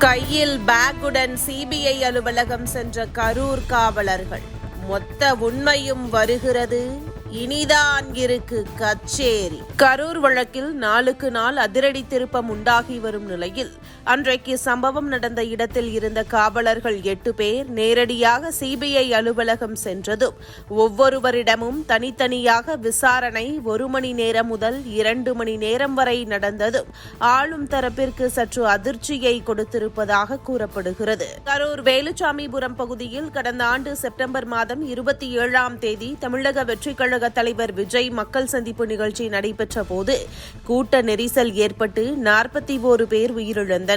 கையில் பேக்குடன் சிபிஐ அலுவலகம் சென்ற கரூர் காவலர்கள். மொத்த உண்மையும் வருகிறது, இனிதான் இருக்கு கச்சேரி. கரூர் வழக்கில் நாளுக்கு நாள் அதிரடி திருப்பம் உண்டாகி வரும் நிலையில் அன்றைக்கு சம்பவம் நடந்த இடத்தில் இருந்த காவலர்கள் 8 பேர் நேரடியாக சிபிஐ அலுவலகம் சென்றதும் ஒவ்வொருவரிடமும் தனித்தனியாக விசாரணை 1 மணி நேரம் முதல் 2 மணி நேரம் வரை நடந்ததும் ஆளும் தரப்பிற்கு சற்று அதிர்ச்சியை கொடுத்திருப்பதாக கூறப்படுகிறது. கரூர் வேலுச்சாமிபுரம் பகுதியில் கடந்த ஆண்டு செப்டம்பர் மாதம் 27ஆம் தேதி தமிழக வெற்றிக் கழக தலைவர் விஜய் மக்கள் சந்திப்பு நிகழ்ச்சி நடைபெற்ற போது கூட்ட நெரிசல் ஏற்பட்டு 41 பேர் உயிரிழந்தனர்.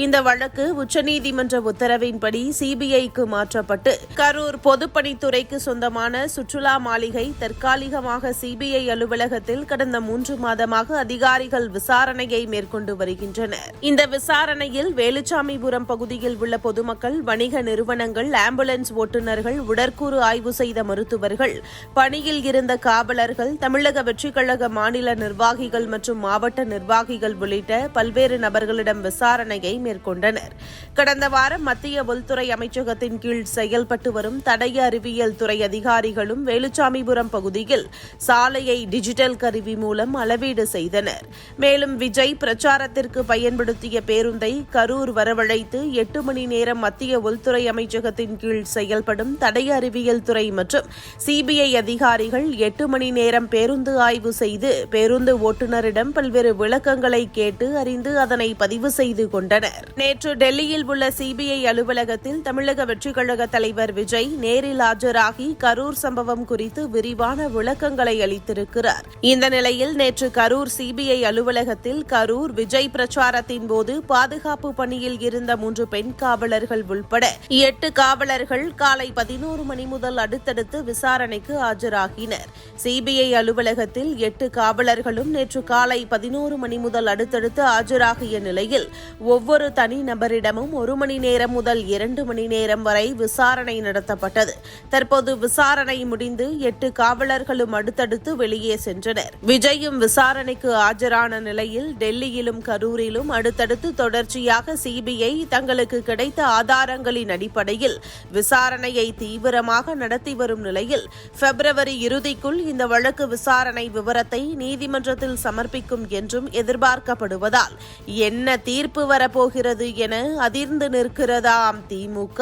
இந்த வழக்கு உச்சநீதிமன்ற உத்தரவின்படி சிபிஐக்கு மாற்றப்பட்டு கரூர் பொதுப்பணித்துறைக்கு சொந்தமான சுற்றுலா மாளிகை தற்காலிகமாக சிபிஐ அலுவலகத்தில் கடந்த 3 மாதமாக அதிகாரிகள் விசாரணையை மேற்கொண்டு வருகின்றனர். இந்த விசாரணையில் வேலுச்சாமிபுரம் பகுதியில் உள்ள பொதுமக்கள், வணிக நிறுவனங்கள், ஆம்புலன்ஸ் ஓட்டுநர்கள், உடற்கூறு ஆய்வு செய்த மருத்துவர்கள், பணியில் இருந்த காவலர்கள், தமிழக வெற்றிக் கழக மாநில நிர்வாகிகள் மற்றும் மாவட்ட நிர்வாகிகள் உள்ளிட்ட பல்வேறு நபர்களிடம் விசாரணையை மேற்கொண்டனர். கடந்த வாரம் மத்திய உள்துறை அமைச்சகத்தின் கீழ் செயல்பட்டு வரும் தடய அறிவியல் துறை அதிகாரிகளும் வேலுச்சாமிபுரம் பகுதியில் சாலையை டிஜிட்டல் கருவி மூலம் அளவீடு செய்தனர். மேலும் விஜய் பிரச்சாரத்திற்கு பயன்படுத்திய பேருந்தை கரூர் வரவழைத்து 8 மணி நேரம் மத்திய உள்துறை அமைச்சகத்தின் கீழ் செயல்படும் தடய அறிவியல் துறை மற்றும் சிபிஐ அதிகாரிகள் 8 மணி நேரம் பேருந்து ஆய்வு செய்து பேருந்து ஓட்டுநரிடம் பல்வேறு விளக்கங்களை கேட்டு அறிந்து அதனை பதிவு செய்து கொண்டனர். நேற்று டெல்லியில் உள்ள சிபிஐ அலுவலகத்தில் தமிழக வெற்றிக் கழக தலைவர் விஜய் நேரில் ஆஜராகி கரூர் சம்பவம் குறித்து விரிவான விளக்கங்களை அளித்திருக்கிறார். இந்த நிலையில் நேற்று கரூர் சிபிஐ அலுவலகத்தில் கரூர் விஜய் பிரச்சாரத்தின் போது பாதுகாப்பு பணியில் இருந்த 3 பெண் காவலர்கள் உள்பட 8 காவலர்கள் காலை 11 மணி முதல் அடுத்தடுத்து விசாரணைக்கு ஆஜராகினர். சிபிஐ அலுவலகத்தில் 8 காவலர்களும் நேற்று காலை 11 மணி முதல் அடுத்தடுத்து ஆஜராகிய நிலையில் ஒவ்வொரு தனி நபரிடமும் 1 மணி நேரம் முதல் 2 மணி நேரம் வரை விசாரணை நடத்தப்பட்டது. தற்போது விசாரணை முடிந்து 8 காவலர்களும் அடுத்தடுத்து வெளியே சென்றனர். விஜயும் விசாரணைக்கு ஆஜரான நிலையில் டெல்லியிலும் கரூரிலும் அடுத்தடுத்து தொடர்ச்சியாக சிபிஐ தங்களுக்கு கிடைத்த ஆதாரங்களின் அடிப்படையில் விசாரணையை தீவிரமாக நடத்தி வரும் நிலையில் பிப்ரவரி இறுதிக்குள் இந்த வழக்கு விசாரணை விவரத்தை நீதிமன்றத்தில் சமர்ப்பிக்கும் என்றும் எதிர்பார்க்கப்படுவதால் என்ன தீர்ப்பு வரப்போகிறது என அதிர்ந்து நிற்கிறதாம் திமுக.